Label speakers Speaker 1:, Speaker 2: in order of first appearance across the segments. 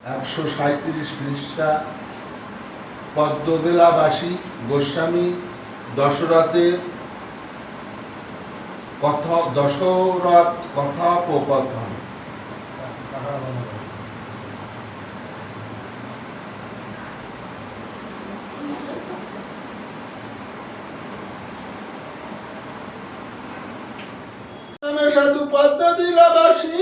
Speaker 1: 137 পৃষ্ঠা পদ্মবেলাবাসী গোস্বামী দশরথের দশরথ কথোপকথন। সাধু পদ্মবিলাবাসী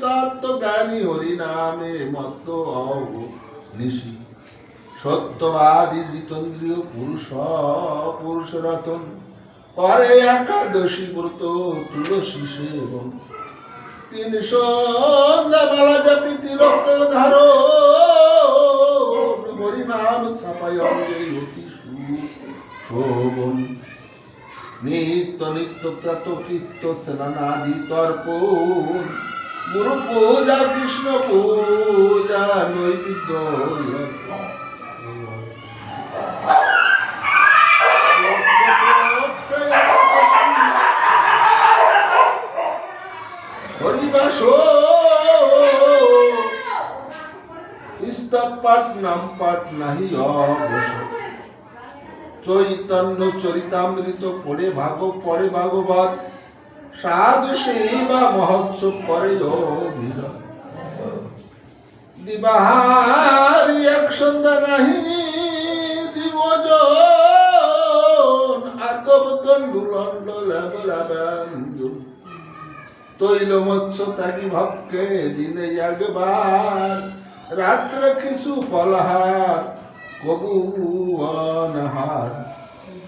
Speaker 1: তত্ত্বজ্ঞানী হরিনামে মত্ত নিশি সত্যবাদী জিতেন্দ্রীয় পুরুষ রতন পরে একাদশী ব্রত তুলসী সেবন 3 সন্ধ্যাবেলা জাপি তিলক ধারো হরিনাম ছাপাই অঙ্গে অতি শোভন নিত্য নিত্য প্রাতকৃত্য স্নানাদি তর্পণ গুরু পূজা কৃষ্ণ পূজা নৈবেদ্য হরিবাস স্তব পাঠ নাম পাঠ নাহি অবসর চৈতন্য চরিতামৃত পড়ে ভাগবত সাধু সেবা মহোৎসব করে দিবাহারি এক সন্ধ্যা নাহি দিবজন আতবদণ্ডুলণ্ড লাবলাবাঞ্জন তৈল মৎস্য তাকি ভক্কে দিনে একবার রাত্রে কিছু ফলহার কবুয়ানহার।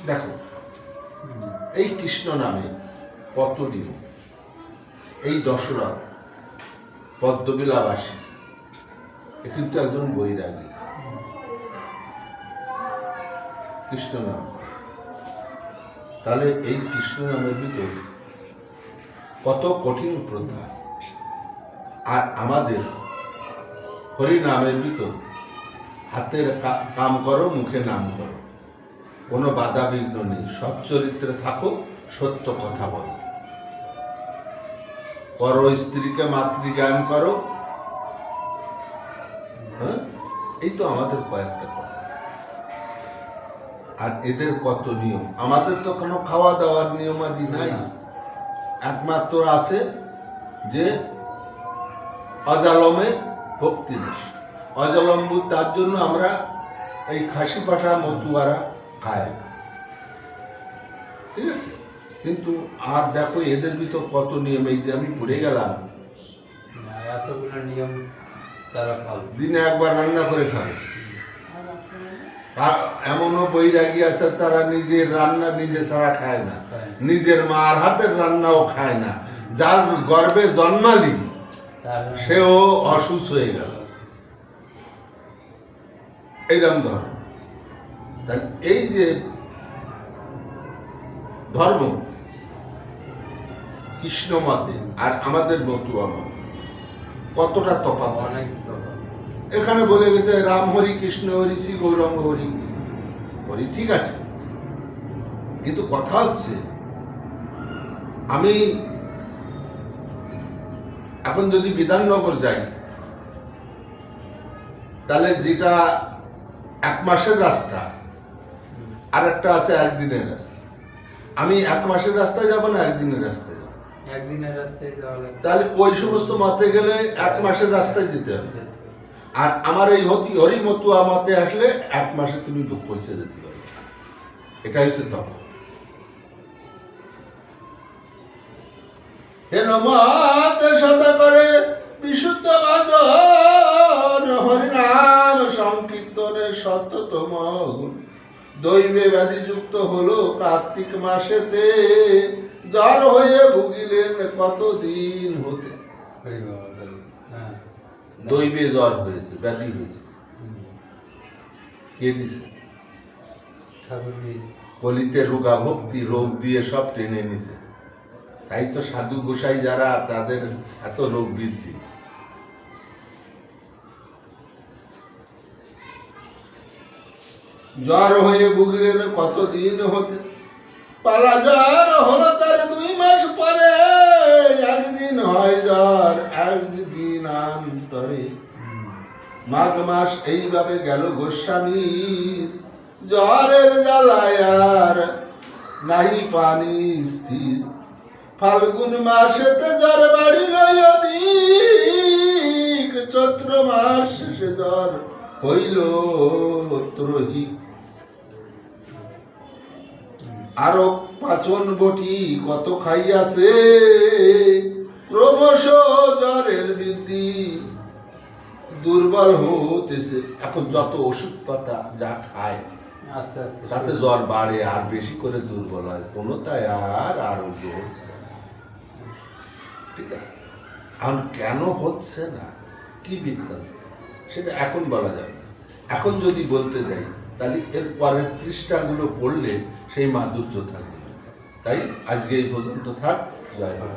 Speaker 1: দেখো এই কৃষ্ণ নামে কত নিয়ম। এই দশরথ পদ্মবিলাবাসী এ কিন্তু একজন বৈরাগী। কৃষ্ণ নাম, তাহলে এই কৃষ্ণ নামের ভিতর কত কঠিন প্রথা, আর আমাদের হরি নামের ভিতর হাতের কাম করো মুখে নাম করো, কোনো বাধা বিঘ্ন নেই, সৎ চরিত্রে থাকো, সত্য কথা বলো, পর স্ত্রীকে মাতৃজ্ঞান করো। হ্যাঁ, এই তো আমাদের কয়েকটা কথা। আর এদের কত নিয়ম। আমাদের তো কোনো খাওয়া দাওয়ার নিয়মাদি নাই, একমাত্র আছে যে অজালমে ভক্তি নেই। অজলম্বু, তার জন্য আমরা এই খাসি পাঠা মতুয়ারা খাই, ঠিক আছে। কিন্তু আর দেখো এদের ভিতর কত নিয়ম। এই যে আমি পড়ে গেলাম,
Speaker 2: এতগুলো নিয়ম তারা
Speaker 1: দিনে একবার রান্না করে খাবে। আর এমনও বৈরাগী আছে তারা নিজের রান্না নিজে ছাড়া খায় না, নিজের মার হাতের রান্নাও খায় না। যার গর্ভে জন্মালি সেও অসুস্থ হয়ে গেল, এইরকম ধর্ম। এই যে ধর্ম কৃষ্ণ মতে আর আমাদের মতুয়া মতে কতটা তফাৎ। এখানে বলে গেছে রাম হরি কৃষ্ণ হরি শ্রী গৌরাঙ্গ হরি হরি, ঠিক আছে। কিন্তু কথা হচ্ছে, আমি এখন যদি বিধাননগর যাই, তাহলে যেটা 1 মাসের রাস্তা আর একটা আছে 1 দিনের রাস্তা। আমি 1 মাসের রাস্তায় যাব না 1 দিনের রাস্তায় যাব?
Speaker 2: 1 দিনের রাস্তায় যাওয়া লাগে।
Speaker 1: তাহলে ওই সমস্ত মতে গেলে 1 মাসের রাস্তায় যেতে হবে। আর আমার এই হরি মতুয়া মতে আসলে 1 মাসে তুমি পৌঁছে যেতে পারবে। এটা হচ্ছে তফাৎ। হেনমতে সদা করে বিশুদ্ধ ভজন হরিনাম সংকীর্তনে সত্যতম গুণ দৈবে ব্যাধিযুক্ত হলো কার্তিক মাসেতে জ্বর হয়ে ভুগিলেন কতদিন হতে। দৈবে জ্বর হয়েছে, ব্যাধি হয়েছে, কে দিছে? কলিতে রোগা ভক্তি রোগ দিয়ে সব টেনে নিছে। তাই তো সাধু গোসাই যারা, তাদের এত রোগ বৃদ্ধি। জ্বর হয়ে ভুগলেন কতদিন হতে, পালা জ্বর হলো তার 2 মাস পরে, একদিন হয় জ্বর একদিন অন্তরে মাঘ মাস এইভাবে গেল গোস্বামীর, জ্বরের জ্বালায় আর নাহি পানি স্থির। ফাল্গুন মাসেতে জ্বর বাড়িল অধিক, চৈত্র মাস শেষে জ্বর হইল ত্রয়ী। আরো পাচন বটি কত খাইয়াছে, ক্রমশ জ্বরের বৃদ্ধি দুর্বল হতেছে। এখন যত ওষুধ পাতা যা খায়
Speaker 2: আস্তে আস্তে
Speaker 1: তাতে জ্বর বাড়ে আর বেশি করে দুর্বল হয়, কোনোটাই আর আরোগ্য হচ্ছে না। ঠিক আছে, এখন কেন হচ্ছে না, কি বৃত্তান্ত, সেটা এখন বলা যাবে না। এখন যদি বলতে যাই তাহলে এর পরের পৃষ্ঠাগুলো পড়লে সেই মাধুর্য থাকবে না। তাই আজকে এই পর্যন্ত থাক। জয় হোক।